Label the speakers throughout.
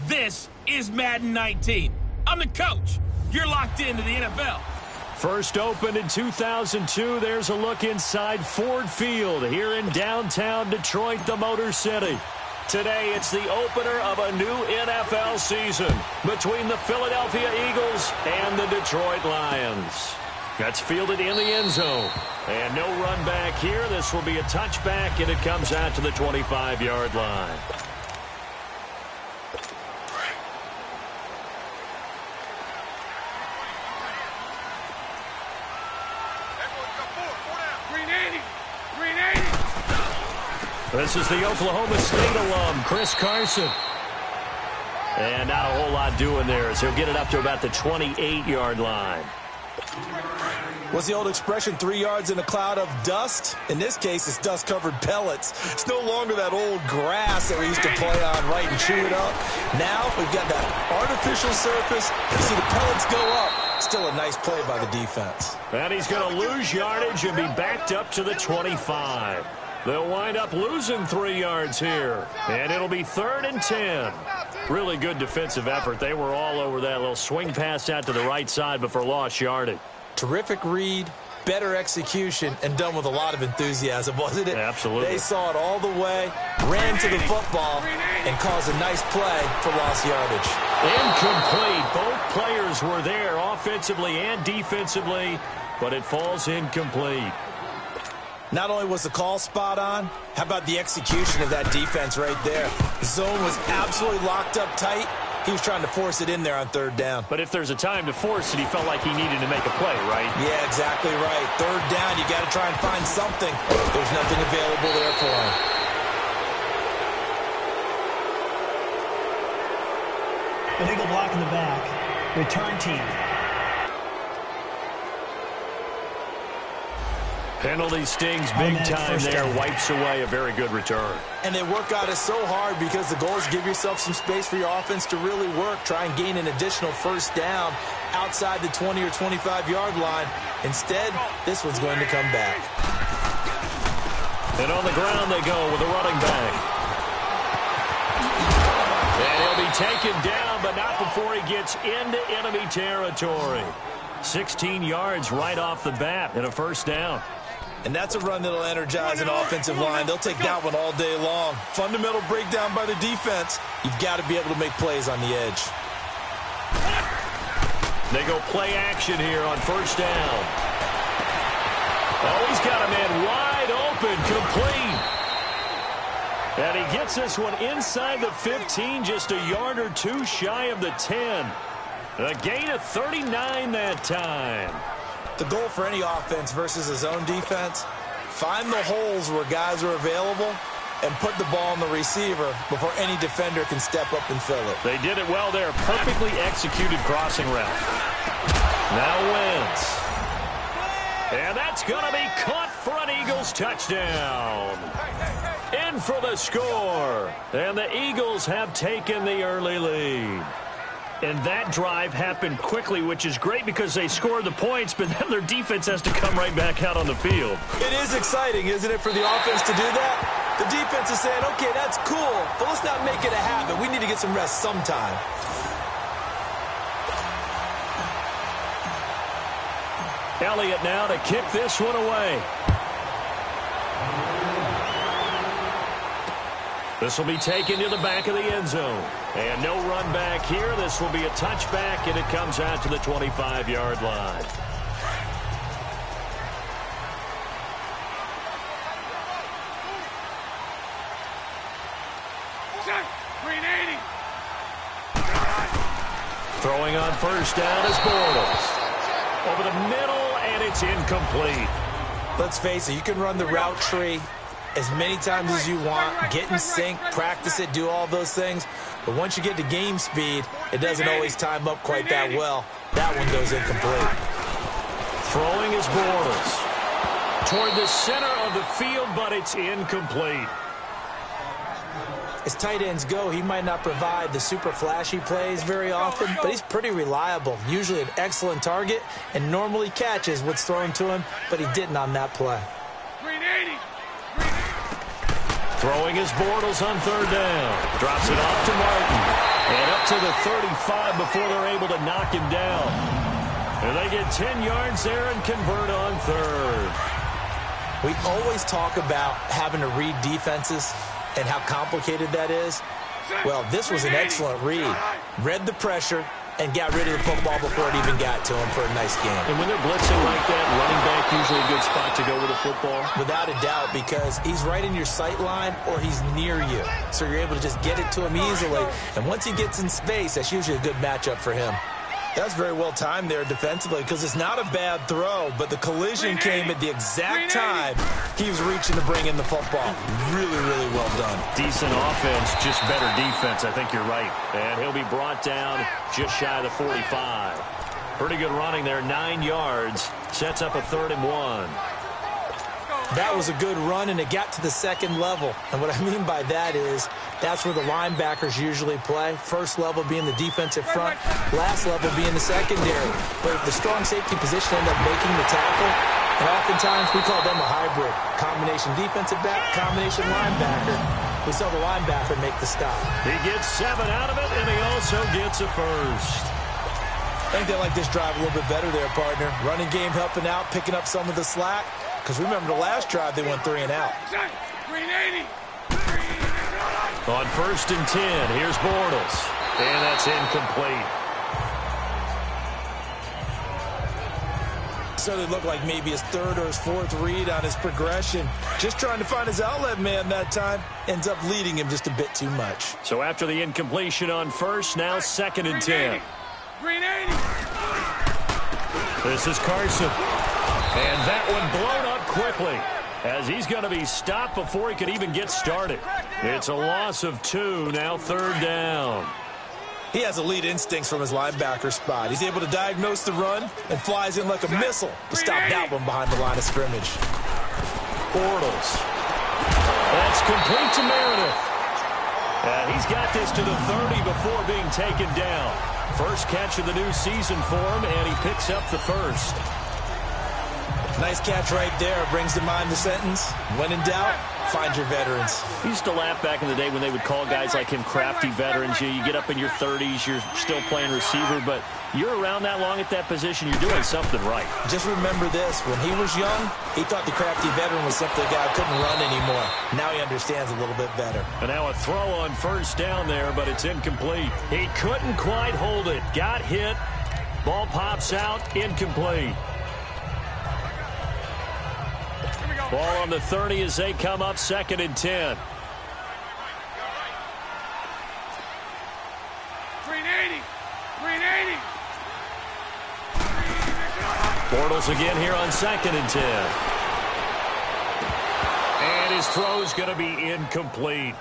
Speaker 1: This is Madden 19. I'm the coach. You're locked into the NFL.
Speaker 2: First opened in 2002, there's a look inside Ford Field here in downtown Detroit, the Motor City. Today, it's the opener of a new NFL season between the Philadelphia Eagles and the Detroit Lions. That's fielded in the end zone. And no run back here. This will be a touchback, and it comes out to the 25-yard line. This is the Oklahoma State alum, Chris Carson. And not a whole lot doing there as he'll get it up to about the 28-yard line.
Speaker 3: What's the old expression, 3 yards in a cloud of dust? In this case, it's dust-covered pellets. It's no longer that old grass that we used to play on, right, and chew it up. Now we've got that artificial surface. You see the pellets go up. Still a nice play by the defense.
Speaker 2: And he's going to lose yardage and be backed up to the 25. They'll wind up losing 3 yards here. And it'll be 3rd and 10. Really good defensive effort. They were all over that little swing pass out to the right side before lost yardage.
Speaker 3: Terrific read, better execution, and done with a lot of enthusiasm, wasn't it?
Speaker 2: Absolutely.
Speaker 3: They saw it all the way, ran to the football, and caused a nice play for lost yardage.
Speaker 2: Incomplete. Both players were there offensively and defensively, but it falls incomplete.
Speaker 3: Not only was the call spot on, how about the execution of that defense right there? The zone was absolutely locked up tight. He was trying to force it in there on 3rd down.
Speaker 2: But if there's a time to force it, he felt like he needed to make a play, right?
Speaker 3: Yeah, exactly right. 3rd down, you got to try and find something. There's nothing available there for him.
Speaker 4: Illegal block in the back. Return team.
Speaker 2: Penalty stings big time there. Wipes away a very good return.
Speaker 3: And they work out it so hard because the goal is give yourself some space for your offense to really work. Try and gain an additional 1st down outside the 20 or 25-yard line. Instead, this one's going to come back.
Speaker 2: And on the ground they go with a running back. And he'll be taken down, but not before he gets into enemy territory. 16 yards right off the bat and a 1st down.
Speaker 3: And that's a run that'll energize an offensive line. They'll take that one all day long. Fundamental breakdown by the defense. You've got to be able to make plays on the edge.
Speaker 2: They go play action here on 1st down. Oh, he's got a man wide open, complete. And he gets this one inside the 15, just a yard or two shy of the 10. A gain of 39 that time.
Speaker 3: The goal for any offense versus a zone defense, find the holes where guys are available and put the ball on the receiver before any defender can step up and fill it.
Speaker 2: They did it well there. Perfectly executed crossing route. Now Wentz. And that's going to be caught for an Eagles touchdown. In for the score. And the Eagles have taken the early lead. And that drive happened quickly, which is great because they scored the points, but then their defense has to come right back out on the field.
Speaker 3: It is exciting, isn't it, for the offense to do that? The defense is saying, okay, that's cool, but let's not make it a habit. We need to get some rest sometime.
Speaker 2: Elliott now to kick this one away. This will be taken to the back of the end zone. And no run back here. This will be a touchback, and it comes out to the 25-yard line. Throwing on first down is Bortles. Over the middle, and it's incomplete.
Speaker 3: Let's face it, you can run the route tree as many times as you want, get in sync, practice it, do all those things. But once you get to game speed, it doesn't always time up quite that well. That one goes incomplete.
Speaker 2: Throwing is Bortles. Toward the center of the field, but it's incomplete.
Speaker 3: As tight ends go, he might not provide the super flashy plays very often, but he's pretty reliable. Usually an excellent target and normally catches what's thrown to him, but he didn't on that play.
Speaker 2: Throwing is Bortles on third down. Drops it off to Martin. And up to the 35 before they're able to knock him down. And they get 10 yards there and convert on third.
Speaker 3: We always talk about having to read defenses and how complicated that is. Well, this was an excellent read. Read the pressure and got rid of the football before it even got to him for a nice game.
Speaker 2: And when they're blitzing like that, running back usually a good spot to go with the football?
Speaker 3: Without a doubt, because he's right in your sight line or he's near you. So you're able to just get it to him easily. And once he gets in space, that's usually a good matchup for him. That's very well timed there defensively because it's not a bad throw, but the collision came at the exact time he was reaching to bring in the football. Really, really well done.
Speaker 2: Decent offense, just better defense. I think you're right. And he'll be brought down just shy of the 45. Pretty good running there, 9 yards. Sets up a 3rd and 1.
Speaker 3: That was a good run, and it got to the second level. And what I mean by that is that's where the linebackers usually play. First level being the defensive front, last level being the secondary. But the strong safety position ended up making the tackle, and oftentimes we call them a hybrid. Combination defensive back, combination linebacker. We saw the linebacker make the stop.
Speaker 2: He gets 7 out of it, and he also gets a first.
Speaker 3: I think they like this drive a little bit better there, partner. Running game helping out, picking up some of the slack. Because remember, the last drive, they went 3 and out.
Speaker 2: On 1st and 10, here's Bortles. And that's incomplete.
Speaker 3: So it looked like maybe his 3rd or his 4th read on his progression. Just trying to find his outlet man that time. Ends up leading him just a bit too much.
Speaker 2: So after the incompletion on 1st, now 2nd and 10. This is Carson. And that one blown up quickly as he's going to be stopped before he could even get started. It's a loss of 2, now 3rd down.
Speaker 3: He has elite instincts from his linebacker spot. He's able to diagnose the run and flies in like a missile to stop that one behind the line of scrimmage.
Speaker 2: Bortles. That's complete to Meredith. And he's got this to the 30 before being taken down. First catch of the new season for him, and he picks up the first.
Speaker 3: Nice catch right there. Brings to mind the sentence, when in doubt, find your veterans.
Speaker 2: I used to laugh back in the day when they would call guys like him crafty veterans. You get up in your 30s, you're still playing receiver, but you're around that long at that position, you're doing something right.
Speaker 3: Just remember this. When he was young, he thought the crafty veteran was simply a guy who couldn't run anymore. Now he understands a little bit better.
Speaker 2: And now a throw on 1st down there, but it's incomplete. He couldn't quite hold it. Got hit. Ball pops out. Incomplete. Ball on the 30 as they come up 2nd and 10. Bortles again here on 2nd and 10. And his throw's going to be incomplete.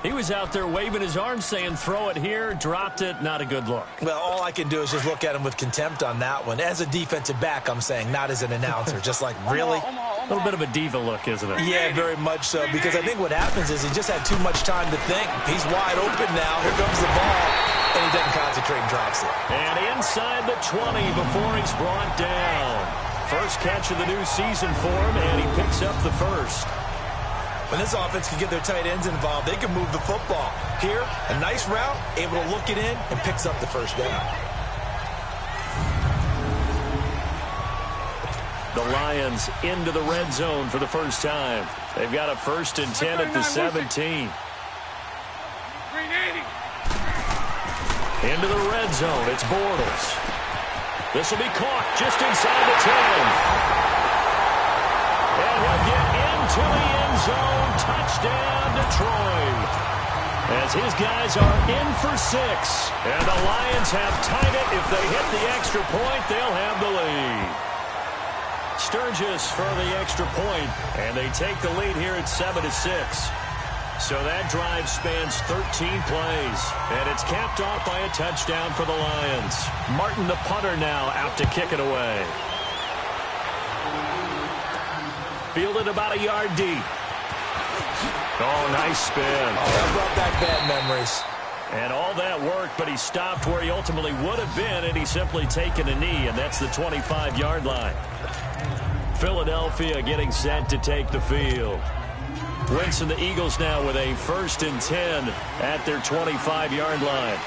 Speaker 2: He was out there waving his arms saying, throw it here, dropped it, not a good look.
Speaker 3: Well, all I can do is just look at him with contempt on that one. As a defensive back, I'm saying, not as an announcer. Just like, really?
Speaker 2: A little bit of a diva look, isn't it?
Speaker 3: Yeah, very much so, because I think what happens is he just had too much time to think. He's wide open now. Here comes the ball, and he doesn't concentrate and drops it.
Speaker 2: And inside the 20 before he's brought down. First catch of the new season for him, and he picks up the first.
Speaker 3: When this offense can get their tight ends involved, they can move the football. Here, a nice route, able to look it in, and picks up the first down.
Speaker 2: The Lions into the red zone for the first time. They've got a 1st and 10 at the 17. Into the red zone, it's Bortles. This will be caught just inside the 10. And he'll get into the end zone. Touchdown, Detroit. as his guys are in for 6. And the Lions have tied it. If they hit the extra point, they'll have the lead. Sturgis for the extra point, and they take the lead here at 7-6. So that drive spans 13 plays, and it's capped off by a touchdown for the Lions. Martin, the punter, now out to kick it away. Fielded about a yard deep. Oh, nice spin.
Speaker 3: Oh, that brought back bad memories.
Speaker 2: And all that work, but he stopped where he ultimately would have been, and he's simply taken a knee, and that's the 25-yard line. Philadelphia getting set to take the field. Wentz and the Eagles now with a 1st and 10 at their 25-yard line.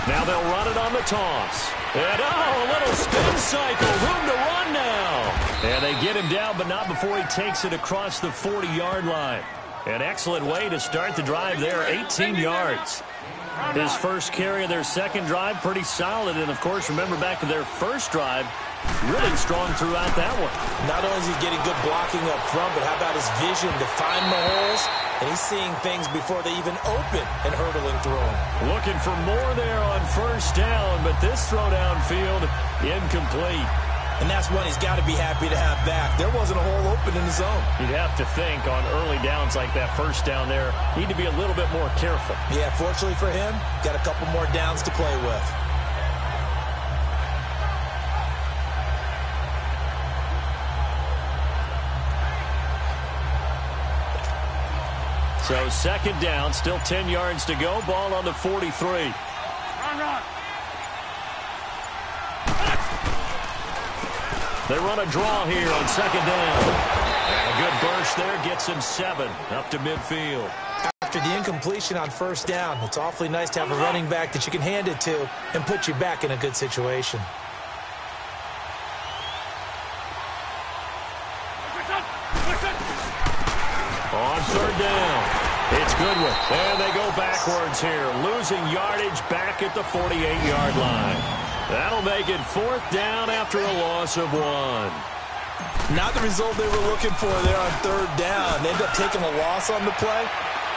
Speaker 2: Now they'll run it on the toss. And, a little spin cycle. Room to run now. And they get him down, but not before he takes it across the 40-yard line. An excellent way to start the drive there, 18 yards. His first carry of their second drive, pretty solid. And, of course, remember back to their first drive, really strong throughout that one.
Speaker 3: Not only is he getting good blocking up front, but how about his vision to find the holes? And he's seeing things before they even open and hurtling through them.
Speaker 2: Looking for more there on first down, but this throw downfield incomplete.
Speaker 3: And that's one he's got to be happy to have back. There wasn't a hole open in the zone.
Speaker 2: You'd have to think on early downs like that first down there, need to be a little bit more careful.
Speaker 3: Yeah, fortunately for him, got a couple more downs to play with.
Speaker 2: So second down, still 10 yards to go. Ball on the 43.
Speaker 1: Run.
Speaker 2: They run a draw here on second down. And a good burst there gets him 7 up to midfield.
Speaker 3: After the incompletion on first down, it's awfully nice to have a running back that you can hand it to and put you back in a good situation.
Speaker 2: On third down. It's Goodwin. And they go backwards here. Losing yardage back at the 48-yard line. That'll make it 4th down after a loss of 1.
Speaker 3: Not the result they were looking for there on third down. They end up taking a loss on the play.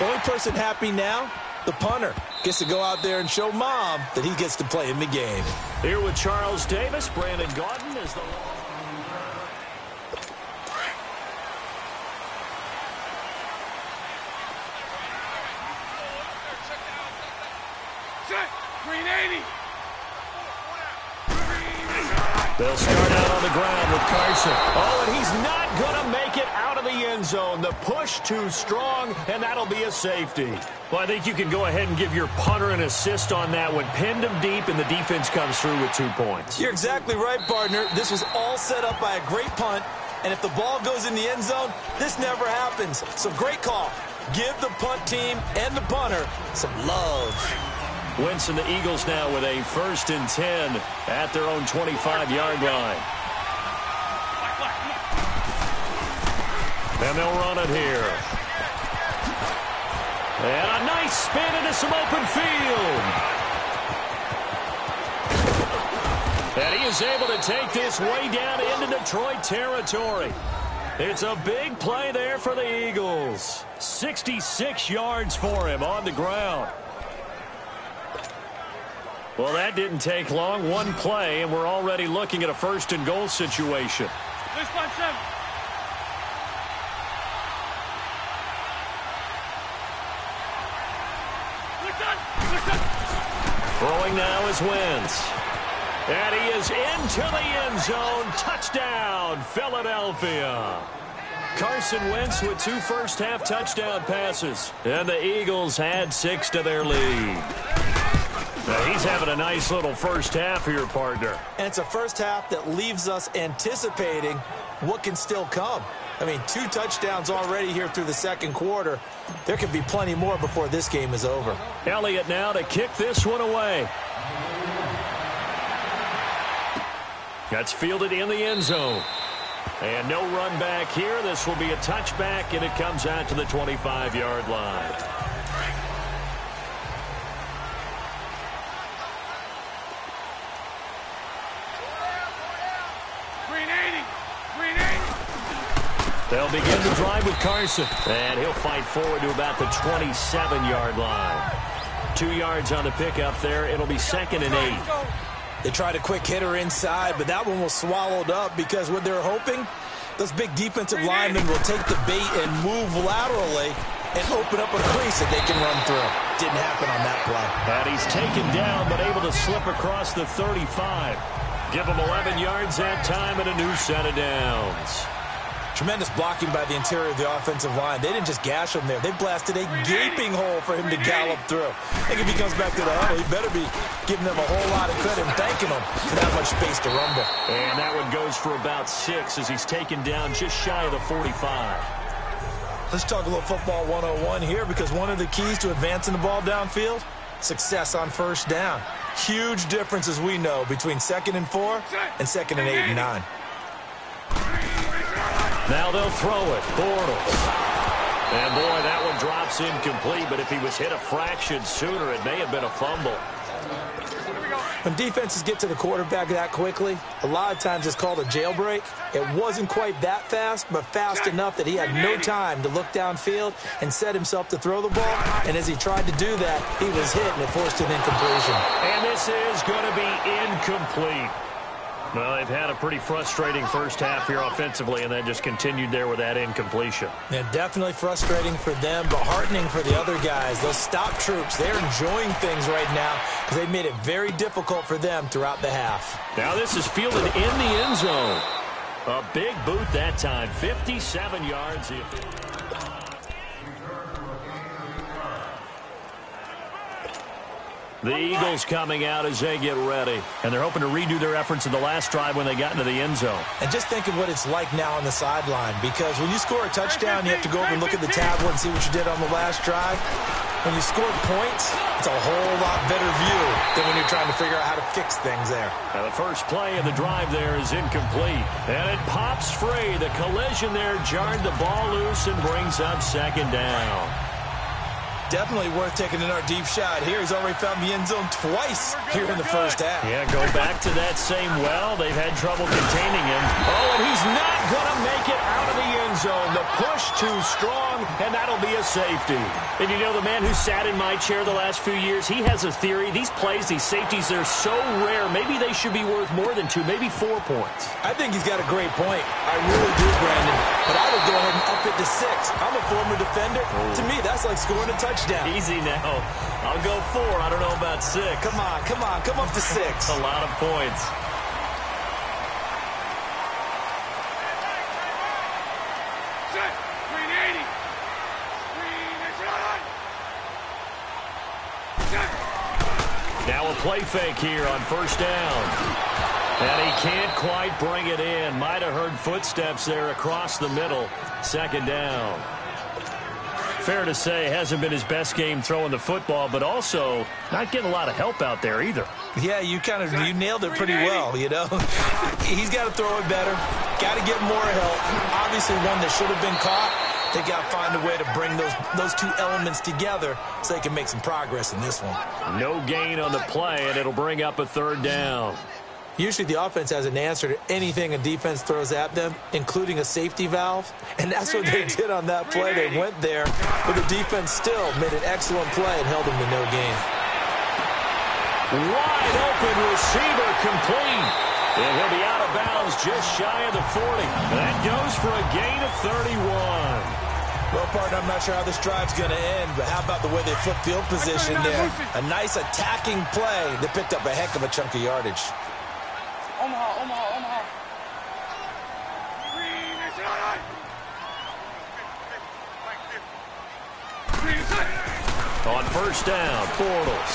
Speaker 3: Only person happy now, the punter. Gets to go out there and show Mom that he gets to play in the game.
Speaker 2: Here with Charles Davis, Brandon Gaudin is the...
Speaker 1: Green 80.
Speaker 2: They'll start out on the ground with Carson. Oh, and he's not going to make it out of the end zone. The push too strong, and that'll be a safety. Well, I think you can go ahead and give your punter an assist on that one. Pinned him deep, and the defense comes through with 2 points.
Speaker 3: You're exactly right, partner. This was all set up by a great punt, and if the ball goes in the end zone, this never happens. So great call. Give the punt team and the punter some love.
Speaker 2: Wentz and the Eagles now with a 1st and 10 at their own 25-yard line. And they'll run it here. And a nice spin into some open field. And he is able to take this way down into Detroit territory. It's a big play there for the Eagles. 66 yards for him on the ground. Well, that didn't take long. One play, and we're already looking at a 1st and goal situation. Throwing now is Wentz. And he is into the end zone. Touchdown, Philadelphia. Carson Wentz with 2 first-half touchdown passes. And the Eagles add 6 to their lead. Now he's having a nice little first half here, partner.
Speaker 3: And it's a first half that leaves us anticipating what can still come. I mean, 2 touchdowns already here through the second quarter. There could be plenty more before this game is over.
Speaker 2: Elliott now to kick this one away. That's fielded in the end zone. And no run back here. This will be a touchback, and it comes out to the 25-yard line. They'll begin the drive with Carson. And he'll fight forward to about the 27-yard line. 2 yards on the pickup there. It'll be 2nd and 8.
Speaker 3: They tried a quick hitter inside, but that one was swallowed up because what they're hoping, those big defensive linemen will take the bait and move laterally and open up a crease that they can run through. Didn't happen on that play.
Speaker 2: And he's taken down, but able to slip across the 35. Give him 11 yards that time and a new set of downs.
Speaker 3: Tremendous blocking by the interior of the offensive line. They didn't just gash him there. They blasted a gaping hole for him to gallop through. I think if he comes back to the huddle, he better be giving them a whole lot of credit and thanking them for that much space to rumble.
Speaker 2: And that one goes for about 6 as he's taken down just shy of the 45.
Speaker 3: Let's talk a little football 101 here, because one of the keys to advancing the ball downfield, success on first down. Huge difference, as we know, between 2nd and 4 and 2nd and 8 and 9.
Speaker 2: Now they'll throw it. Bortles. And, boy, that one drops incomplete, but if he was hit a fraction sooner, it may have been a fumble.
Speaker 3: When defenses get to the quarterback that quickly, a lot of times it's called a jailbreak. It wasn't quite that fast, but fast enough that he had no time to look downfield and set himself to throw the ball. And as he tried to do that, he was hit, and it forced an incompletion.
Speaker 2: And this is going to be incomplete. Well, they've had a pretty frustrating first half here offensively, and then just continued there with that incompletion.
Speaker 3: Yeah, definitely frustrating for them, but heartening for the other guys. Those stop troops, they're enjoying things right now because they've made it very difficult for them throughout the half.
Speaker 2: Now this is fielded in the end zone. A big boot that time, 57 yards. The Eagles coming out as they get ready. And they're hoping to redo their efforts in the last drive when they got into the end zone.
Speaker 3: And just think of what it's like now on the sideline, because when you score a touchdown, you have to go over and look at the tablet and see what you did on the last drive. When you score points, it's a whole lot better view than when you're trying to figure out how to fix things there.
Speaker 2: Now the first play of the drive there is incomplete. And it pops free. The collision there jarred the ball loose and brings up 2nd down.
Speaker 3: Definitely worth taking another deep shot here. He's already found the end zone twice here in the first half.
Speaker 2: Yeah, go back to that same well. They've had trouble containing him. Oh, and he's not going to make it out of the end zone. The push too strong, and that'll be a safety. And you know, the man who sat in my chair the last few years, he has a theory. These plays, these safeties, they're so rare. Maybe they should be worth more than 2, maybe 4 points.
Speaker 3: I think he's got a great point. I really do, Brandon. But I would go ahead and up it to 6. I'm a former defender. Oh. To me, that's like scoring a touchdown.
Speaker 2: Easy now. I'll go 4. I don't know about 6.
Speaker 3: Come on. Come up to 6.
Speaker 2: A lot of points. Now a play fake here on first down. And he can't quite bring it in. Might have heard footsteps there across the middle. 2nd down. Fair to say, hasn't been his best game throwing the football, but also not getting a lot of help out there either.
Speaker 3: Yeah, you nailed it pretty well, you know. He's got to throw it better. Got to get more help. Obviously one that should have been caught. They got to find a way to bring those two elements together so they can make some progress in this one.
Speaker 2: No gain on the play, and it'll bring up a 3rd down.
Speaker 3: Usually the offense has an answer to anything a defense throws at them, including a safety valve. And that's what they did on that play. They went there, but the defense still made an excellent play and held them to no gain.
Speaker 2: Wide open receiver complete. And he'll be out of bounds just shy of the 40. That goes for a gain of 31.
Speaker 3: Well, partner, I'm not sure how this drive's going to end, but how about the way they flip field position there? A nice attacking play that picked up a heck of a chunk of yardage.
Speaker 5: Omaha.
Speaker 2: On first down, Bortles.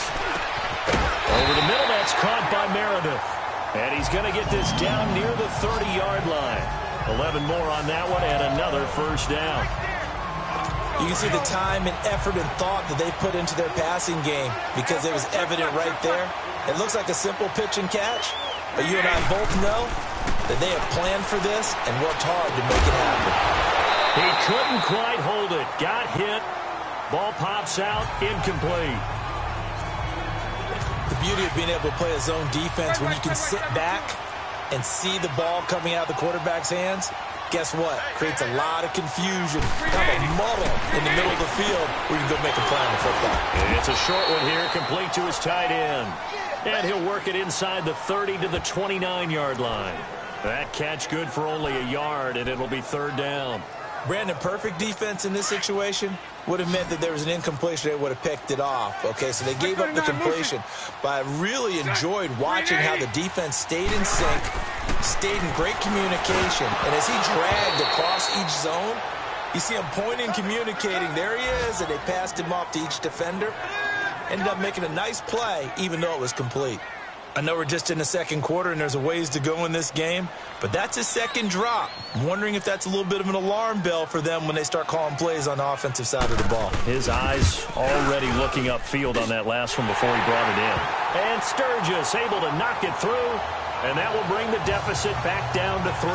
Speaker 2: Over the middle, that's caught by Meredith. And he's going to get this down near the 30-yard line. 11 more on that one and another first down.
Speaker 3: You can see the time and effort and thought that they put into their passing game because it was evident right there. It looks like a simple pitch and catch, but you and I both know that they have planned for this and worked hard to make it happen.
Speaker 2: He couldn't quite hold it. Got hit. Ball pops out. Incomplete.
Speaker 3: The beauty of being able to play a zone defense when you can sit back and see the ball coming out of the quarterback's hands, Guess what? Creates a lot of confusion, kind of a muddle in the middle of the field where you can go make a play on the football.
Speaker 2: It's a short one here, complete to his tight end. And he'll work it inside the 30 to the 29-yard line. That catch good for only a yard, and it'll be third down.
Speaker 3: Brandon, perfect defense in this situation would have meant that there was an incompletion. They would have picked it off. Okay, so they gave up the completion. But I really enjoyed watching how the defense stayed in sync, stayed in great communication. And as he dragged across each zone, you see him pointing, communicating. There he is, and they passed him off to each defender. Ended up making a nice play, even though it was complete. I know we're just in the second quarter and there's a ways to go in this game, but that's a second drop. I'm wondering if that's a little bit of an alarm bell for them when they start calling plays on the offensive side of the ball.
Speaker 2: His eyes already looking upfield on that last one before he brought it in. And Sturgis able to knock it through, and that will bring the deficit back down to 3.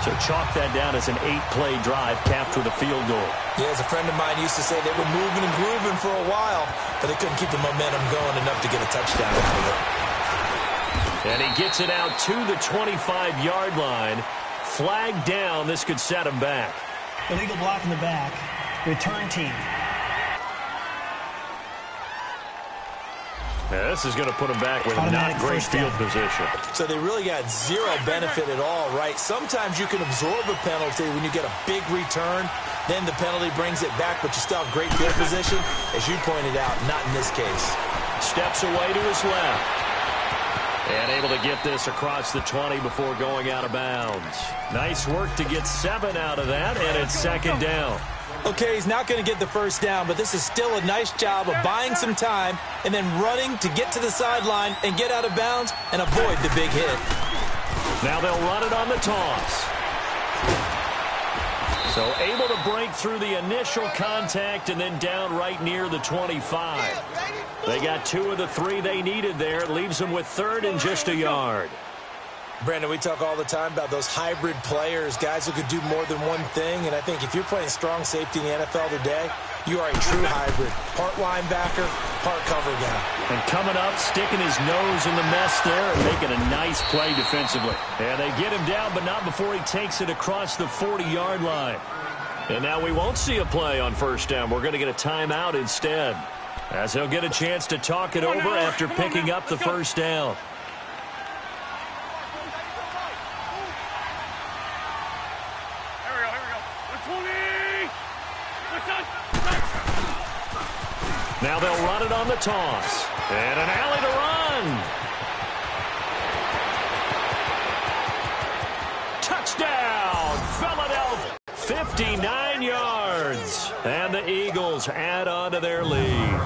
Speaker 2: So chalk that down as an 8-play drive capped with a field goal.
Speaker 3: Yeah, as a friend of mine used to say, they were moving and grooving for a while, but they couldn't keep the momentum going enough to get a touchdown out of it.
Speaker 2: And he gets it out to the 25-yard line. Flag down. This could set him back.
Speaker 4: Illegal block in the back. Return team.
Speaker 2: Now, this is going to put him back with not great field position.
Speaker 3: So they really got zero benefit at all, right? Sometimes you can absorb a penalty when you get a big return. Then the penalty brings it back, but you still have great field position. As you pointed out, not in this case.
Speaker 2: Steps away to his left. And able to get this across the 20 before going out of bounds. Nice work to get 7 out of that, and it's second down.
Speaker 3: Okay, he's not going to get the first down, but this is still a nice job of buying some time and then running to get to the sideline and get out of bounds and avoid the big hit.
Speaker 2: Now they'll run it on the toss. So able to break through the initial contact and then down right near the 25. They got 2 of the 3 they needed there. It leaves them with third and just a yard.
Speaker 3: Brandon, we talk all the time about those hybrid players, guys who could do more than one thing. And I think if you're playing strong safety in the NFL today, you are a true hybrid. Part linebacker, part cover guy.
Speaker 2: And coming up, sticking his nose in the mess there and making a nice play defensively. And they get him down, but not before he takes it across the 40-yard line. And now we won't see a play on first down. We're going to get a timeout instead, as he'll get a chance to talk it over after picking up the first down. Now they'll run it on the toss. And an alley to run. Touchdown, Philadelphia. 59 yards. And the Eagles add on to their lead.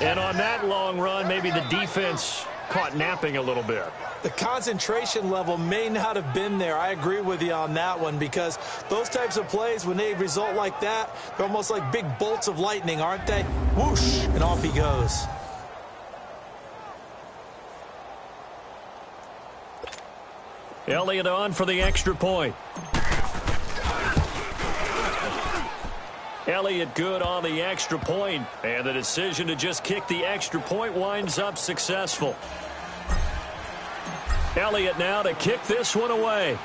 Speaker 2: And on that long run, maybe the defense caught napping a little bit.
Speaker 3: The concentration level may not have been there. I agree with you on that one, because those types of plays, when they result like that, they're almost like big bolts of lightning, aren't they? Whoosh, and off he goes.
Speaker 2: Elliott on for the extra point. Elliott good on the extra point, and the decision to just kick the extra point winds up successful. Elliott now to kick this one away.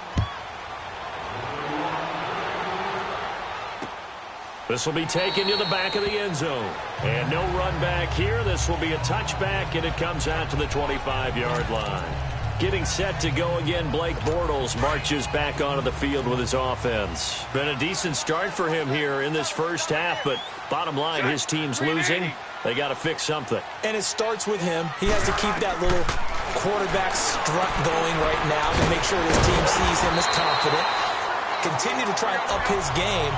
Speaker 2: This will be taken to the back of the end zone. And no run back here. This will be a touchback, and it comes out to the 25-yard line. Getting set to go again, Blake Bortles marches back onto the field with his offense. Been a decent start for him here in this first half, but bottom line, his team's losing. They got to fix something.
Speaker 3: And it starts with him. He has to keep that little quarterback strut going right now to make sure his team sees him as confident. Continue to try and up his game,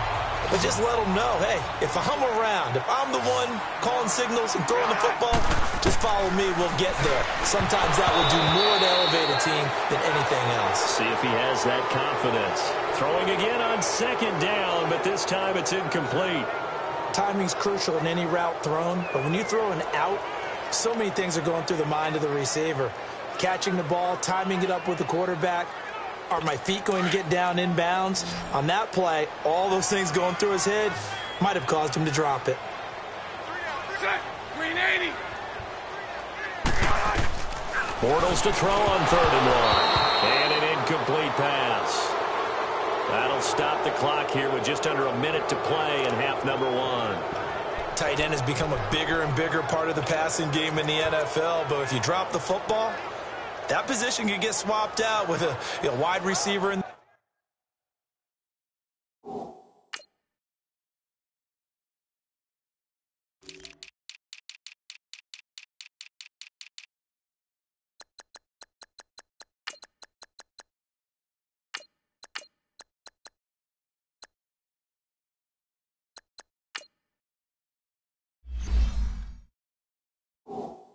Speaker 3: but just let him know, hey, if I'm around, if I'm the one calling signals and throwing the football, just follow me, we'll get there. Sometimes that will do more to elevate a team than anything else.
Speaker 2: See if he has that confidence. Throwing again on second down, but this time it's incomplete.
Speaker 3: Timing's crucial in any route thrown, but when you throw an out, so many things are going through the mind of the receiver. Catching the ball, timing it up with the quarterback. Are my feet going to get down inbounds? On that play, all those things going through his head might have caused him to drop it.
Speaker 2: Bortles to throw on 3rd and 1. And an incomplete pass. That'll stop the clock here with just under a minute to play in half number one.
Speaker 3: Tight end has become a bigger and bigger part of the passing game in the NFL, but if you drop the football, that position can get swapped out with a wide receiver.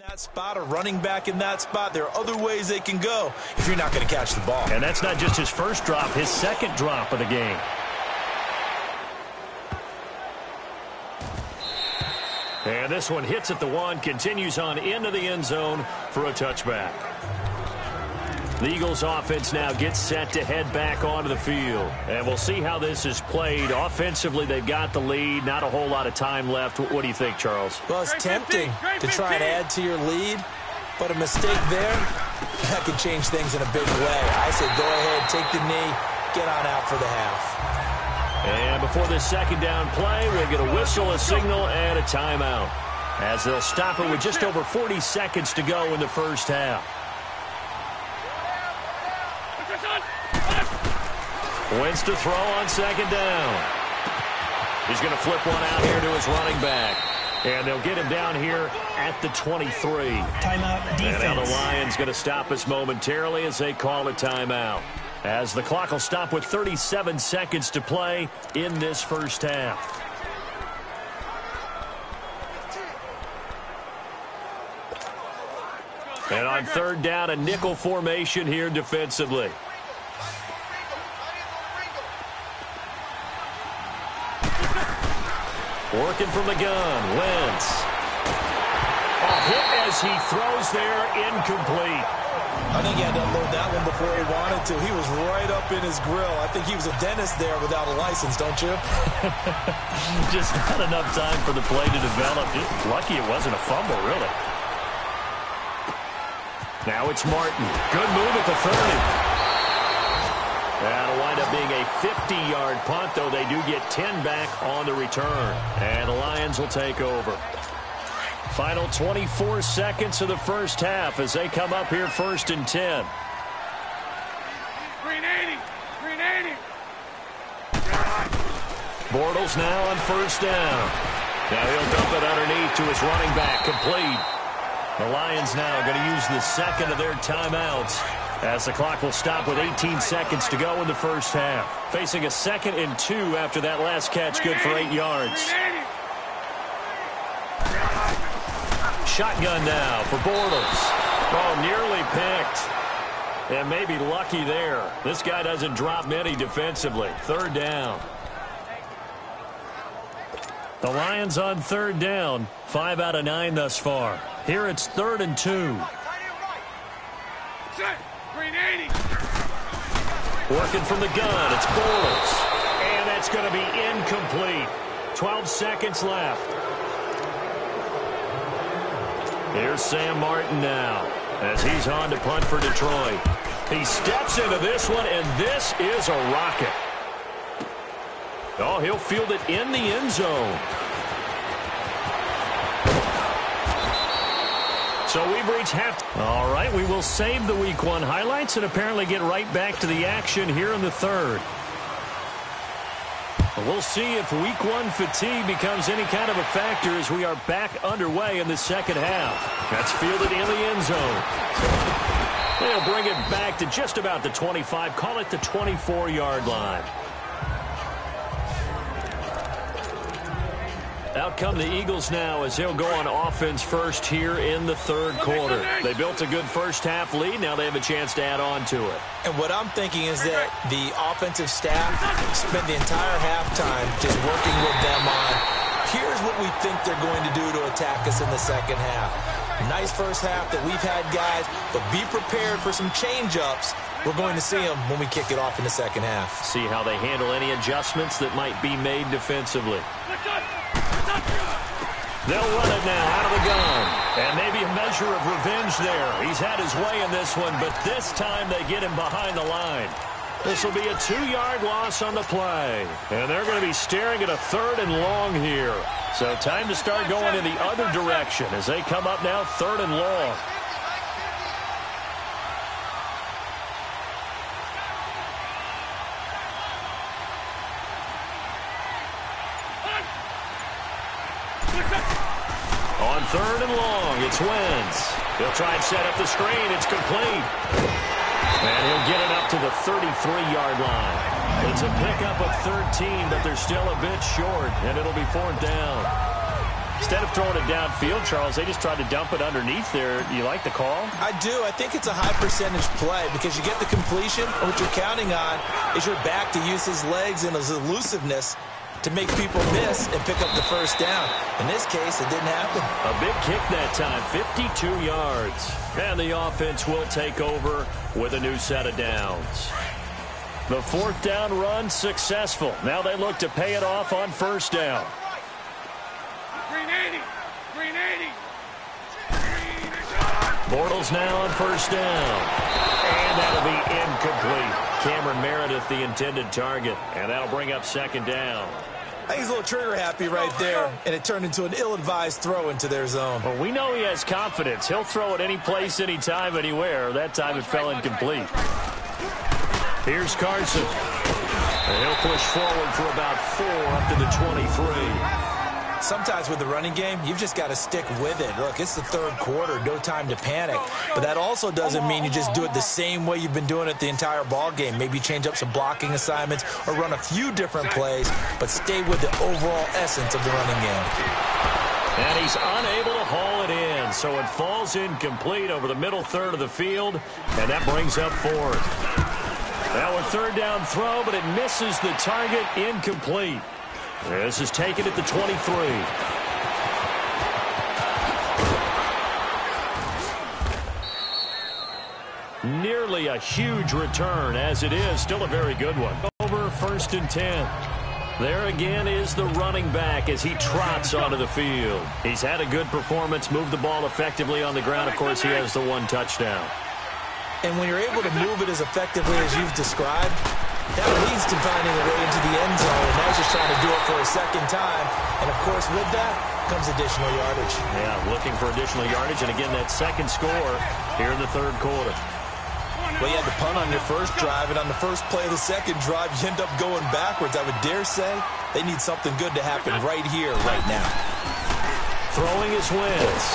Speaker 3: That spot, a running back in that spot, there are other ways they can go if you're not going to catch the ball.
Speaker 2: And that's not just his first drop, his second drop of the game. And this one hits at the one, continues on into the end zone for a touchback. The Eagles offense now gets set to head back onto the field. And we'll see how this is played. Offensively, they've got the lead. Not a whole lot of time left. What do you think, Charles?
Speaker 3: Well, it's tempting to try and add to your lead, but a mistake there, that could change things in a big way. I say go ahead, take the knee, get on out for the half.
Speaker 2: And before this second down play, we'll get a whistle, a signal, and a timeout, as they'll stop it with just over 40 seconds to go in the first half. Wins to throw on second down. He's going to flip one out here to his running back. And they'll get him down here at the 23.
Speaker 4: Timeout defense.
Speaker 2: And now the Lions going to stop us momentarily as they call a timeout. As the clock will stop with 37 seconds to play in this first half. And on third down, a nickel formation here defensively. Working from the gun, Wentz. A hit as he throws there, incomplete.
Speaker 3: I think he had to unload that one before he wanted to. He was right up in his grill. I think he was a dentist there without a license, don't you?
Speaker 2: Just not enough time for the play to develop. Just lucky it wasn't a fumble, really. Now it's Martin. Good move at the 30. That'll wind up being a 50-yard punt, though they do get 10 back on the return. And the Lions will take over. Final 24 seconds of the first half as they come up here first and 10.
Speaker 1: 380.
Speaker 2: Bortles now on first down. Now he'll dump it underneath to his running back, complete. The Lions now going to use the second of their timeouts, as the clock will stop with 18 seconds to go in the first half. Facing a 2nd and 2 after that last catch, good for 8 yards. Shotgun now for Bortles. Oh, nearly picked. And maybe lucky there. This guy doesn't drop many defensively. Third down. The Lions on third down. 5 out of 9 thus far. Here it's 3rd and 2. Working from the gun, it's Bortles. And that's going to be incomplete. 12 seconds left. Here's Sam Martin now, as he's on to punt for Detroit. He steps into this one, and this is a rocket. Oh, he'll field it in the end zone. So we've reached half. All right, we will save the Week 1 highlights and apparently get right back to the action here in the third. We'll see if Week 1 fatigue becomes any kind of a factor as we are back underway in the second half. That's fielded in the end zone. They'll bring it back to just about the 25, call it the 24-yard line. Out come the Eagles now as they'll go on offense first here in the third quarter. They built a good first half lead. Now they have a chance to add on to it.
Speaker 3: And what I'm thinking is that the offensive staff spent the entire halftime just working with them on, here's what we think they're going to do to attack us in the second half. Nice first half that we've had, guys, but be prepared for some change-ups. We're going to see them when we kick it off in the second half.
Speaker 2: See how they handle any adjustments that might be made defensively. They'll run it now out of the gun. And maybe a measure of revenge there. He's had his way in this one, but this time they get him behind the line. This will be a 2-yard loss on the play. And they're going to be staring at a 3rd and long here. So time to start going in the other direction as they come up now 3rd and long. On 3rd and long, it's Wentz. He'll try and set up the screen. It's complete. And he'll get it up to the 33-yard line. It's a pickup of 13, but they're still a bit short, and it'll be 4th down. Instead of throwing it downfield, Charles, they just tried to dump it underneath there. You like the call?
Speaker 3: I do. I think it's a high-percentage play because you get the completion, and what you're counting on is your back to use his legs and his elusiveness to make people miss and pick up the 1st down. In this case, it didn't happen.
Speaker 2: A big kick that time, 52 yards. And the offense will take over with a new set of downs. The 4th down run successful. Now they look to pay it off on 1st down.
Speaker 1: Green 80. Green 80.
Speaker 2: Bortles now on 1st down. And that'll be incomplete. Cameron Meredith, the intended target. And that'll bring up 2nd down.
Speaker 3: I think he's a little trigger happy right there, and it turned into an ill-advised throw into their zone.
Speaker 2: Well, we know he has confidence. He'll throw it any place, anytime, anywhere. That time it fell incomplete. Here's Carson. And he'll push forward for about 4 up to the 23.
Speaker 3: Sometimes with the running game, you've just got to stick with it. Look, it's the 3rd quarter, no time to panic. But that also doesn't mean you just do it the same way you've been doing it the entire ball game. Maybe change up some blocking assignments or run a few different plays, but stay with the overall essence of the running game.
Speaker 2: And he's unable to haul it in, so it falls incomplete over the middle 3rd of the field, and that brings up 4th. Now a 3rd down throw, but it misses the target, incomplete. This is taken at the 23. Nearly a huge return, as it is. Still a very good one. Over 1st and 10. There again is the running back as he trots onto the field. He's had a good performance, moved the ball effectively on the ground. Of course, he has the 1 touchdown.
Speaker 3: And when you're able to move it as effectively as you've described, that leads to finding a way into the end zone. And now he's just trying to do it for a 2nd time. And, of course, with that comes additional yardage.
Speaker 2: Yeah, looking for additional yardage. And, again, that 2nd score here in the 3rd quarter.
Speaker 3: Well, you had to punt on your 1st drive, and on the 1st play of the 2nd drive, you end up going backwards. I would dare say they need something good to happen right here, right now.
Speaker 2: Throwing his Wentz.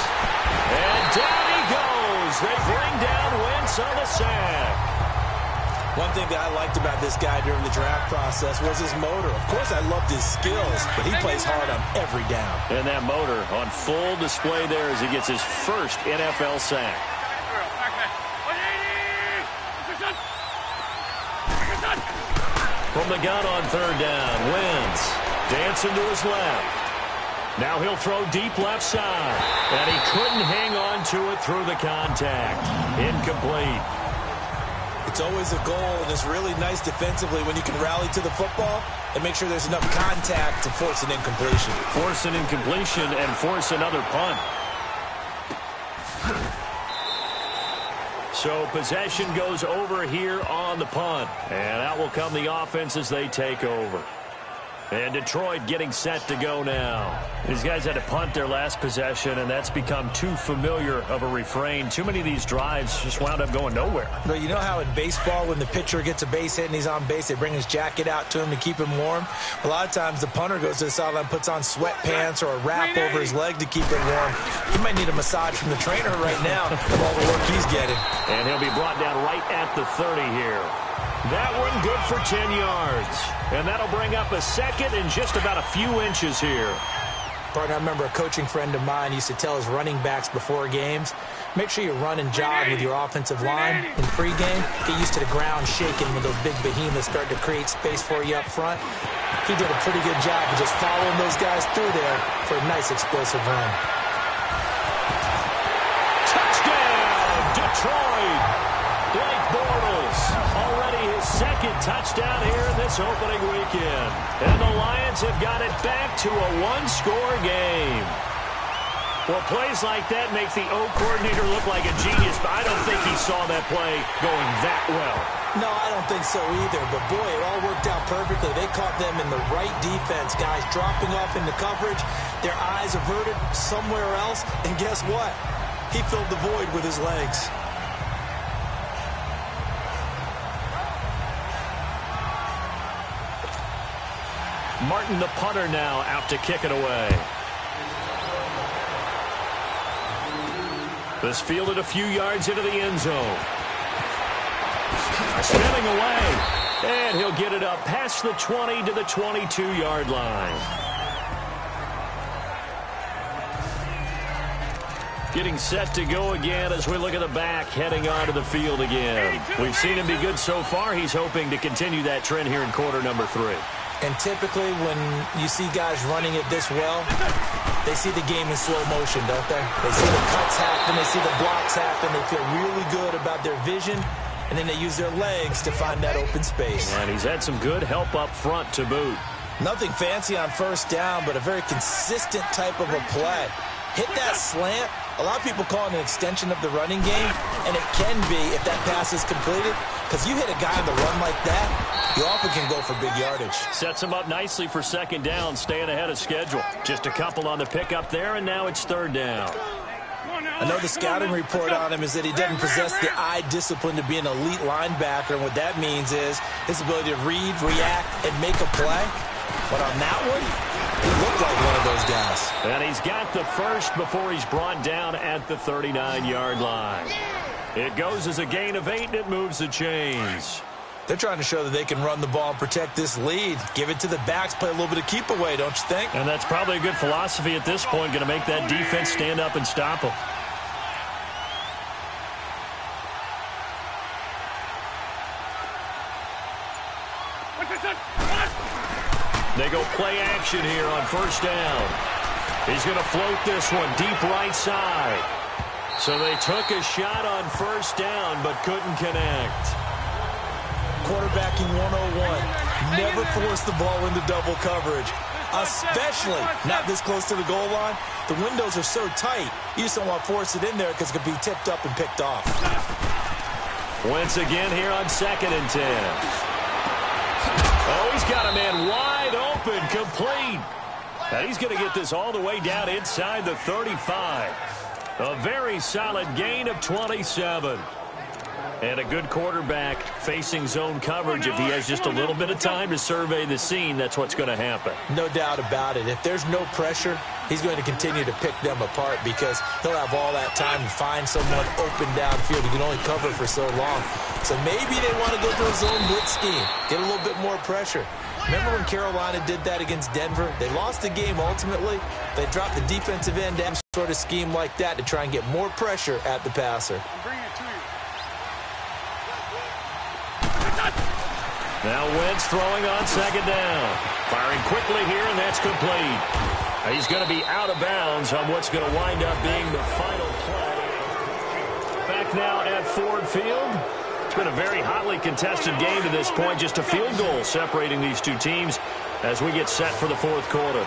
Speaker 2: And down he goes. They bring down Wentz on the sack.
Speaker 3: One thing that I liked about this guy during the draft process was his motor. Of course, I loved his skills, but he plays hard on every down.
Speaker 2: And that motor on full display there as he gets his 1st NFL sack. From the gun on 3rd down, Wentz dancing to his left. Now he'll throw deep left side. And he couldn't hang on to it through the contact. Incomplete.
Speaker 3: It's always a goal, and it's really nice defensively when you can rally to the football and make sure there's enough contact to force an incompletion.
Speaker 2: Force an incompletion and force another punt. So possession goes over here on the punt. And out will come the offense as they take over. And Detroit getting set to go now. These guys had to punt their last possession, and that's become too familiar of a refrain. Too many of these drives just wound up going nowhere.
Speaker 3: But you know how in baseball, when the pitcher gets a base hit and he's on base, they bring his jacket out to him to keep him warm? A lot of times the punter goes to the sideline, puts on sweatpants or a wrap over his leg to keep it warm. He might need a massage from the trainer right now of all the work he's getting.
Speaker 2: And he'll be brought down right at the 30 here. That one good for 10 yards. And that'll bring up a 2nd and just about a few inches here.
Speaker 3: Partner, I remember a coaching friend of mine used to tell his running backs before games, make sure you run and jog with your offensive line in pregame. Get used to the ground shaking when those big behemoths start to create space for you up front. He did a pretty good job of just following those guys through there for a nice explosive run.
Speaker 2: Touchdown, Detroit! Blake Bortles, already his 2nd touchdown here in this opening weekend. And the Lions have got it back to a 1-score game. Well, plays like that make the O coordinator look like a genius, but I don't think he saw that play going that well.
Speaker 3: No, I don't think so either. But, boy, it all worked out perfectly. They caught them in the right defense. Guys dropping off into coverage. Their eyes averted somewhere else. And guess what? He filled the void with his legs.
Speaker 2: Martin, the punter, now out to kick it away. This fielded a few yards into the end zone. Spinning away. And he'll get it up past the 20 to the 22-yard line. Getting set to go again as we look at the back heading onto the field again. We've seen him be good so far. He's hoping to continue that trend here in quarter number 3.
Speaker 3: And typically when you see guys running it this well, they see the game in slow motion, don't they? They see the cuts happen, they see the blocks happen, they feel really good about their vision, and then they use their legs to find that open space.
Speaker 2: And he's had some good help up front to boot.
Speaker 3: Nothing fancy on first down, but a very consistent type of a play. Hit that slant. A lot of people call it an extension of the running game, and it can be if that pass is completed, because you hit a guy on the run like that, you often can go for big yardage.
Speaker 2: Sets him up nicely for second down, staying ahead of schedule. Just a couple on the pickup there, and now it's third down.
Speaker 3: I know the scouting report on him is that he doesn't possess the eye discipline to be an elite linebacker, and what that means is his ability to read, react, and make a play. But on that one, he looked like one of those guys.
Speaker 2: And he's got the first before he's brought down at the 39-yard line. It goes as a gain of 8, and it moves the chains.
Speaker 3: They're trying to show that they can run the ball and protect this lead. Give it to the backs, play a little bit of keep away, don't you think?
Speaker 2: And that's probably a good philosophy at this point, going to make that defense stand up and stop them. They go play action here on first down. He's going to float this one deep right side. So they took a shot on first down but couldn't connect.
Speaker 3: Quarterbacking 101. Never force the ball into double coverage, especially not this close to the goal line. The windows are so tight, you just don't want to force it in there because it could be tipped up and picked off.
Speaker 2: Once again here on 2nd and 10. Oh, he's got a man wide open, complete. And he's going to get this all the way down inside the 35. A very solid gain of 27. And a good quarterback facing zone coverage. If he has just a little bit of time to survey the scene, that's what's going to happen.
Speaker 3: No doubt about it. If there's no pressure, he's going to continue to pick them apart because he'll have all that time to find someone open downfield. He can only cover for so long. So maybe they want to go to a zone blitz scheme, get a little bit more pressure. Remember when Carolina did that against Denver? They lost the game ultimately. They dropped the defensive end down sort of scheme like that to try and get more pressure at the passer.
Speaker 2: Now Wentz throwing on second down. Firing quickly here, and that's complete. He's going to be out of bounds on what's going to wind up being the final play. Back now at Ford Field. It's been a very hotly contested game to this point. Just a field goal separating these two teams as we get set for the fourth quarter.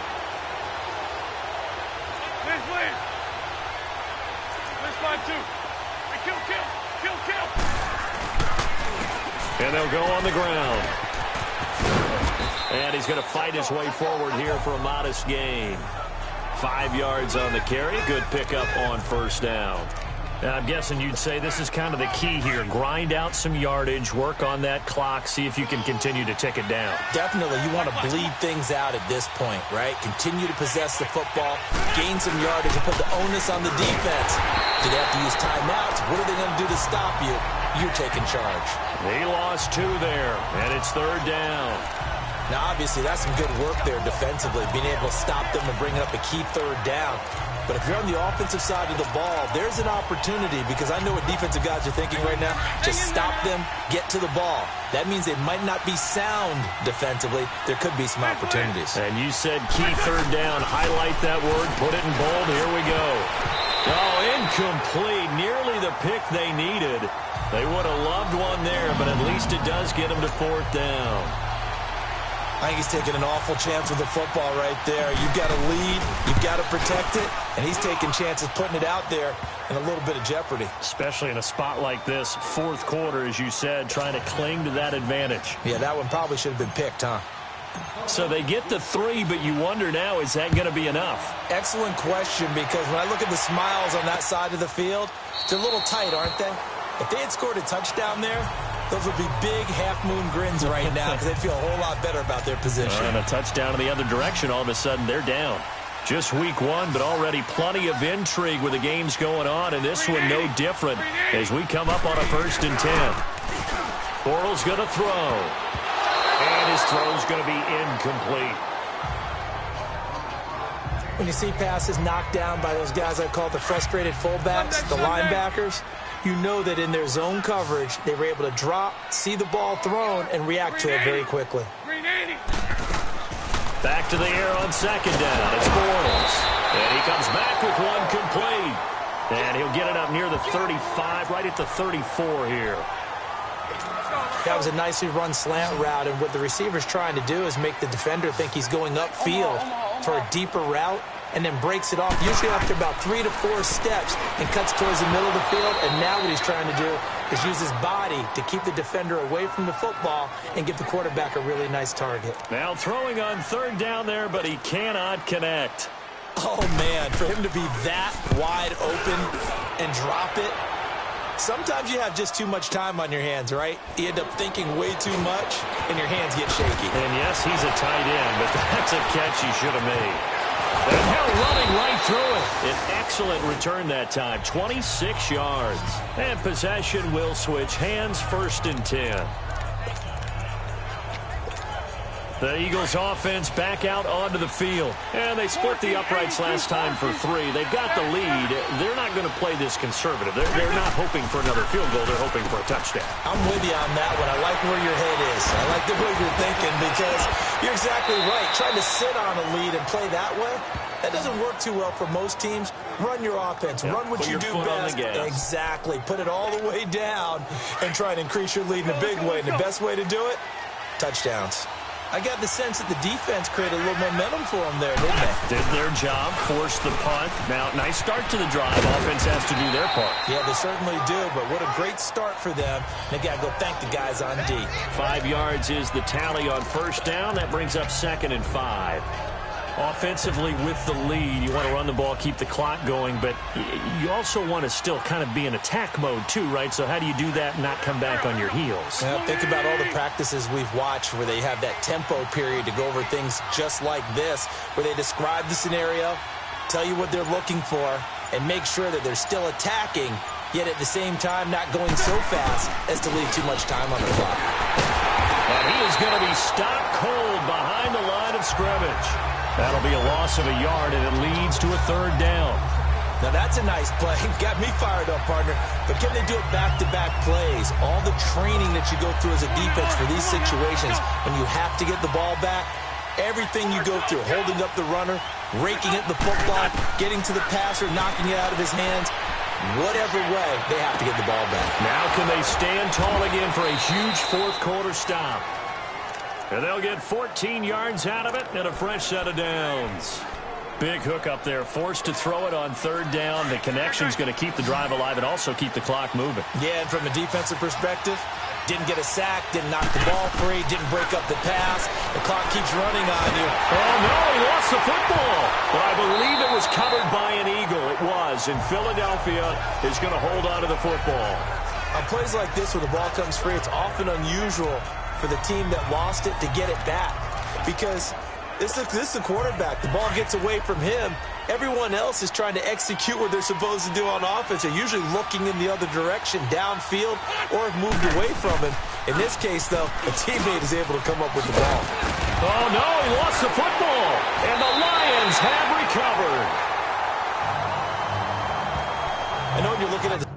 Speaker 2: And they'll go on the ground. And he's going to fight his way forward here for a modest gain. 5 yards on the carry. Good pickup on first down. Now, I'm guessing you'd say this is kind of the key here. Grind out some yardage, work on that clock, see if you can continue to tick it down.
Speaker 3: Definitely. You want to bleed things out at this point, right? Continue to possess the football, gain some yardage, and put the onus on the defense. Do they have to use timeouts? What are they going to do to stop you? You're taking charge.
Speaker 2: He lost 2 there, and it's third down.
Speaker 3: Now, obviously, that's some good work there defensively, being able to stop them and bring up a key third down. But if you're on the offensive side of the ball, there's an opportunity because I know what defensive guys are thinking right now. Just stop them, get to the ball. That means they might not be sound defensively. There could be some opportunities.
Speaker 2: And you said key third down. Highlight that word. Put it in bold. Here we go. Oh, incomplete. Nearly the pick they needed. They would have loved one there, but at least it does get them to fourth down.
Speaker 3: I think he's taking an awful chance with the football right there. You've got to lead, you've got to protect it, and he's taking chances putting it out there in a little bit of jeopardy.
Speaker 2: Especially in a spot like this, fourth quarter, as you said, trying to cling to that advantage.
Speaker 3: Yeah, that one probably should have been picked, huh?
Speaker 2: So they get the 3, but you wonder now, is that going to be enough?
Speaker 3: Excellent question, because when I look at the smiles on that side of the field, they're a little tight, aren't they? If they had scored a touchdown there, those would be big half-moon grins right now because they'd feel a whole lot better about their position.
Speaker 2: And a touchdown in the other direction, all of a sudden they're down. Just week 1, but already plenty of intrigue with the games going on, and this one no different as we come up on a 1st and 10. Bortles going to throw. And his throw's going to be incomplete.
Speaker 3: When you see passes knocked down by those guys I call the frustrated fullbacks, the linebackers, you know that in their zone coverage, they were able to drop, see the ball thrown, and react to it very quickly.
Speaker 2: Back to the air on 2nd down. It's Bortles. And he comes back with one complete. And he'll get it up near the 35, right at the 34 here.
Speaker 3: That was a nicely run slant route, and what the receiver's trying to do is make the defender think he's going upfield for a deeper route, and then breaks it off, usually after about 3 to 4 steps, and cuts towards the middle of the field. And now what he's trying to do is use his body to keep the defender away from the football and give the quarterback a really nice target.
Speaker 2: Now throwing on 3rd down there, but he cannot connect.
Speaker 3: Oh, man, for him to be that wide open and drop it, sometimes you have just too much time on your hands, right? You end up thinking way too much, and your hands get shaky.
Speaker 2: And yes, he's a tight end, but that's a catch he should have made. And now running right through it. An excellent return that time, 26 yards. And possession will switch hands, 1st and 10. The Eagles offense back out onto the field. And they split the uprights last time for 3. They've got the lead. They're not going to play this conservative. They're not hoping for another field goal. They're hoping for a touchdown.
Speaker 3: I'm with you on that one. I like where your head is. I like the way you're thinking because you're exactly right. Trying to sit on a lead and play that way, that doesn't work too well for most teams. Run your offense. Run what you do best. Exactly. Put it all the way down and try and increase your lead in a big way. And the best way to do it, touchdowns. I got the sense that the defense created a little momentum for them there, didn't they?
Speaker 2: Did their job, forced the punt. Now, nice start to the drive. Offense has to do their part.
Speaker 3: Yeah, they certainly do, but what a great start for them. They got to go thank the guys on D.
Speaker 2: 5 yards is the tally on 1st down. That brings up 2nd and 5. Offensively with the lead, you want to run the ball, keep the clock going, but you also want to still kind of be in attack mode too, right? So how do you do that and not come back on your heels?
Speaker 3: Well, think about all the practices we've watched where they have that tempo period to go over things just like this, where they describe the scenario, tell you what they're looking for, and make sure that they're still attacking, yet at the same time not going so fast as to leave too much time on the clock.
Speaker 2: And he is going to be stopped cold behind the line of scrimmage. That'll be a loss of a yard, and it leads to a 3rd down.
Speaker 3: Now, that's a nice play. Got me fired up, partner. But can they do it back-to-back plays? All the training that you go through as a defense for these situations, when you have to get the ball back, everything you go through, holding up the runner, raking at the football, getting to the passer, knocking it out of his hands, whatever way, they have to get the ball back.
Speaker 2: Now can they stand tall again for a huge 4th quarter stop? And they'll get 14 yards out of it and a fresh set of downs. Big hook up there, forced to throw it on 3rd down. The connection's going to keep the drive alive and also keep the clock moving.
Speaker 3: Yeah, and from a defensive perspective, didn't get a sack, didn't knock the ball free, didn't break up the pass. The clock keeps running on you.
Speaker 2: Oh, no, he lost the football. But I believe it was covered by an Eagle. It was, and Philadelphia is going to hold on to the football.
Speaker 3: On plays like this where the ball comes free, it's often unusual for the team that lost it to get it back because this is the quarterback. The ball gets away from him. Everyone else is trying to execute what they're supposed to do on offense. They're usually looking in the other direction, downfield, or have moved away from him. In this case, though, a teammate is able to come up with the ball.
Speaker 2: Oh, no, he lost the football, and the Lions have recovered.
Speaker 3: I know when you're looking at the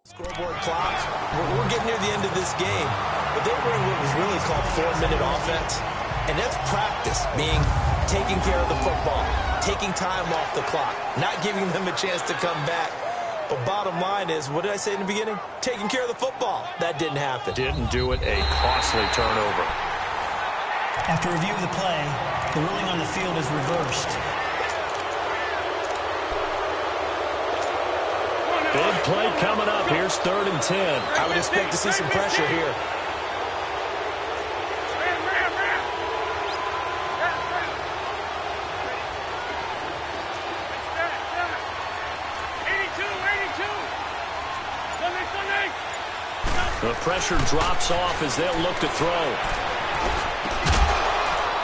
Speaker 3: scoreboard clock, we're getting near the end of this game, but they were in what was really called 4-minute offense, and that's practice, meaning taking care of the football, taking time off the clock, not giving them a chance to come back. But bottom line is, what did I say in the beginning? Taking care of the football. That didn't happen.
Speaker 2: Didn't do it. A costly turnover.
Speaker 4: After review of the play, the ruling on the field is reversed.
Speaker 2: Big play coming up. Here's 3rd and 10.
Speaker 3: I would expect to see some pressure here.
Speaker 2: The pressure drops off as they'll look to throw.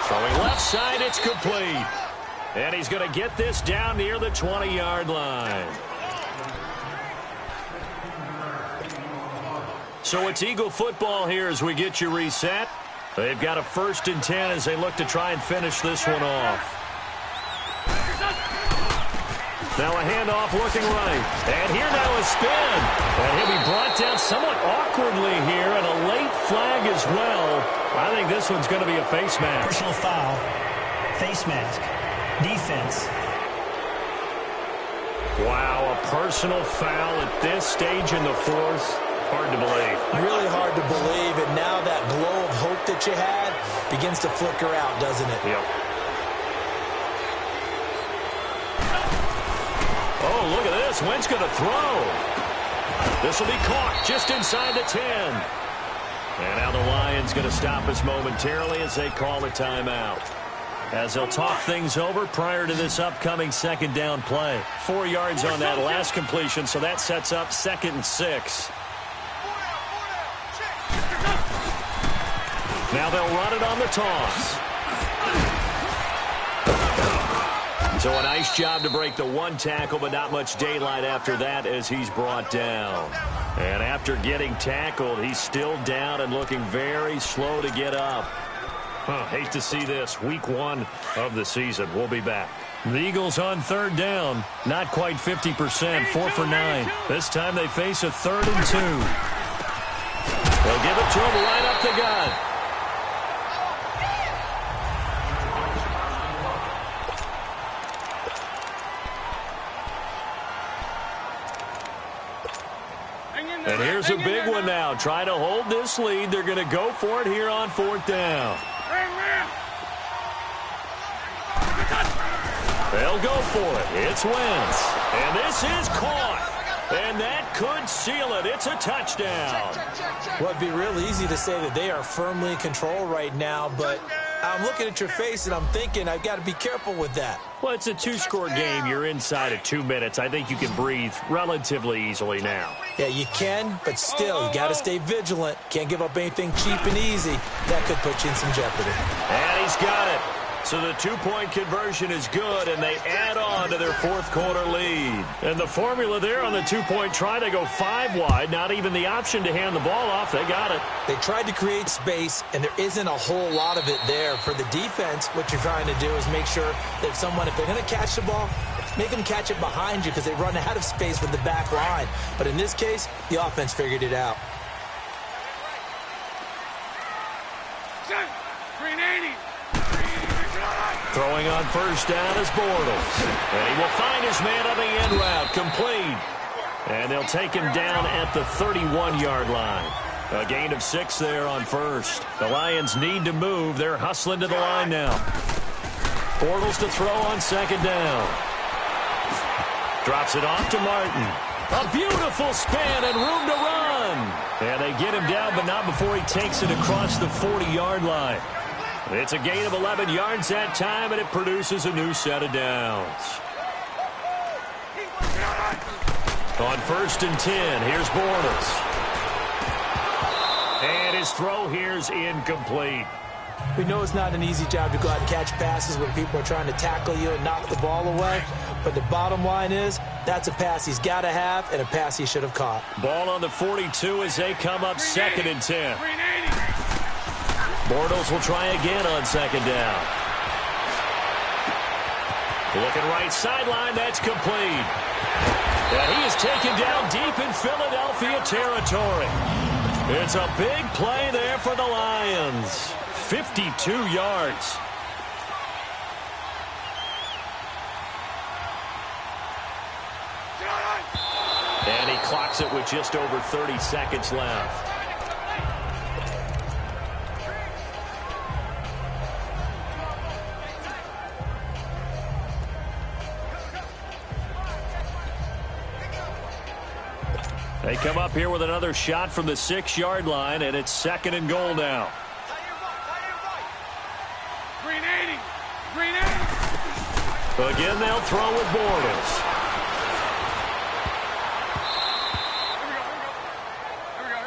Speaker 2: Throwing left side, it's complete. And he's going to get this down near the 20-yard line. So it's Eagle football here as we get you reset. They've got a 1st and 10 as they look to try and finish this one off. Now a handoff looking right. And here now a spin. And he'll be brought down somewhat awkwardly here, and a late flag as well. I think this one's going to be a face mask.
Speaker 4: Personal foul. Face mask. Defense.
Speaker 2: Wow, a personal foul at this stage in the 4th. Hard to believe.
Speaker 3: Really hard to believe, and now that glow of hope that you had begins to flicker out, doesn't it?
Speaker 2: Yep. Oh, look at this. Wentz going to throw. This will be caught just inside the 10. And now the Lions going to stop us momentarily as they call a timeout. As they'll talk things over prior to this upcoming 2nd down play. 4 yards on that last completion, so that sets up 2nd and 6. Now they'll run it on the toss. So a nice job to break the 1 tackle, but not much daylight after that as he's brought down. And after getting tackled, he's still down and looking very slow to get up. Hate to see this. Week 1 of the season. We'll be back. The Eagles on 3rd down. Not quite 50%. 4 for 9. This time they face a 3rd and 2. They'll give it to him right up the gut. And here's a big one now. Trying to hold this lead. They're going to go for it here on 4th down. They'll go for it. It's Wentz. And this is caught. And that could seal it. It's a touchdown.
Speaker 3: Well, it'd be real easy to say that they are firmly in control right now, but I'm looking at your face and I'm thinking I've got to be careful with that.
Speaker 2: Well, it's a 2-score game. You're inside of 2 minutes. I think you can breathe relatively easily now.
Speaker 3: Yeah, you can, but still, you got to stay vigilant. Can't give up anything cheap and easy. That could put you in some jeopardy.
Speaker 2: And he's got it. So the 2-point conversion is good, and they add on to their 4th quarter lead. And the formula there on the 2-point try, they go 5 wide. Not even the option to hand the ball off. They got it.
Speaker 3: They tried to create space, and there isn't a whole lot of it there. For the defense, what you're trying to do is make sure that if they're going to catch the ball, make them catch it behind you because they run out of space with the back line. But in this case, the offense figured it out.
Speaker 1: 380.
Speaker 2: Throwing on 1st down is Bortles. And he will find his man on the end route. Complete. And they'll take him down at the 31-yard line. A gain of 6 there on 1st. The Lions need to move. They're hustling to the line now. Bortles to throw on 2nd down. Drops it off to Martin. A beautiful span and room to run. And they get him down, but not before he takes it across the 40-yard line. It's a gain of 11 yards that time, and it produces a new set of downs. On 1st and 10, here's Bortles. And his throw here's incomplete.
Speaker 3: We know it's not an easy job to go out and catch passes when people are trying to tackle you and knock the ball away. But the bottom line is, that's a pass he's got to have and a pass he should have caught.
Speaker 2: Ball on the 42 as they come up 2nd and 10. Bortles will try again on 2nd down. Looking right sideline, that's complete. And he is taken down deep in Philadelphia territory. It's a big play there for the Lions. 52 yards. clocks it with just over 30 seconds left. They come up here with another shot from the 6-yard line, and it's 2nd and goal now. Again, they'll throw with Bortles.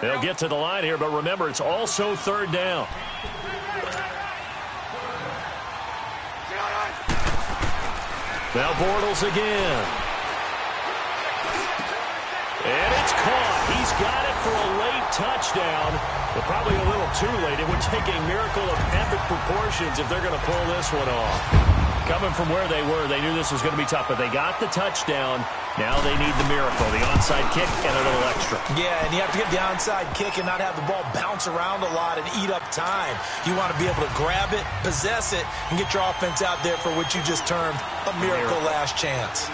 Speaker 2: They'll get to the line here, but remember, it's also 3rd down. Now Bortles again. And it's caught. He's got it for a late touchdown, but probably a little too late. It would take a miracle of epic proportions if they're going to pull this one off. Coming from where they were, they knew this was going to be tough, but they got the touchdown. Now they need the miracle, the onside kick and a little extra.
Speaker 3: Yeah, and you have to get the onside kick and not have the ball bounce around a lot and eat up time. You want to be able to grab it, possess it, and get your offense out there for what you just termed a miracle last chance.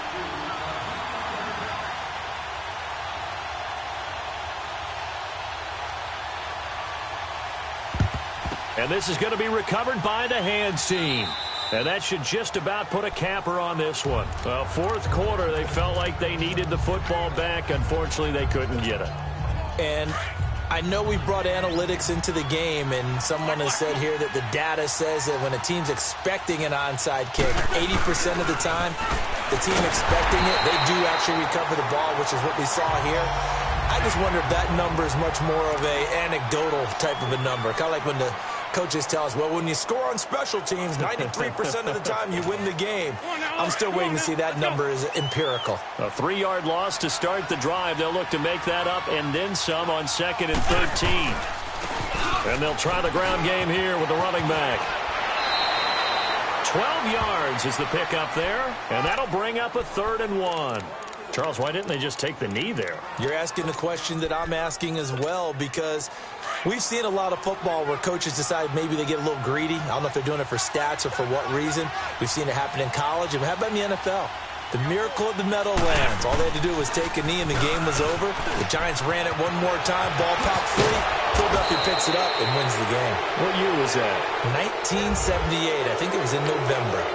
Speaker 2: And this is going to be recovered by the hands team. And that should just about put a capper on this one. Well, 4th quarter, they felt like they needed the football back. Unfortunately, they couldn't get it.
Speaker 3: And I know we brought analytics into the game, and someone has said here that the data says that when a team's expecting an onside kick, 80% of the time, the team expecting it, they do actually recover the ball, which is what we saw here. I just wonder if that number is much more of a anecdotal type of a number. Kind of like when the coaches tell us, well, when you score on special teams, 93% of the time you win the game. I'm still waiting to see that number is empirical.
Speaker 2: A 3-yard loss to start the drive. They'll look to make that up and then some on 2nd and 13. And they'll try the ground game here with the running back. 12 yards is the pickup there, and that'll bring up a 3rd and 1. Charles, why didn't they just take the knee there?
Speaker 3: You're asking the question that I'm asking as well, because we've seen a lot of football where coaches decide maybe they get a little greedy. I don't know if they're doing it for stats or for what reason. We've seen it happen in college. And how about in the NFL? The miracle of the Meadowlands. All they had to do was take a knee and the game was over. The Giants ran it one more time. Ball popped free. Philadelphia picks it up and wins the game.
Speaker 2: What year was that?
Speaker 3: 1978. I think it was in November.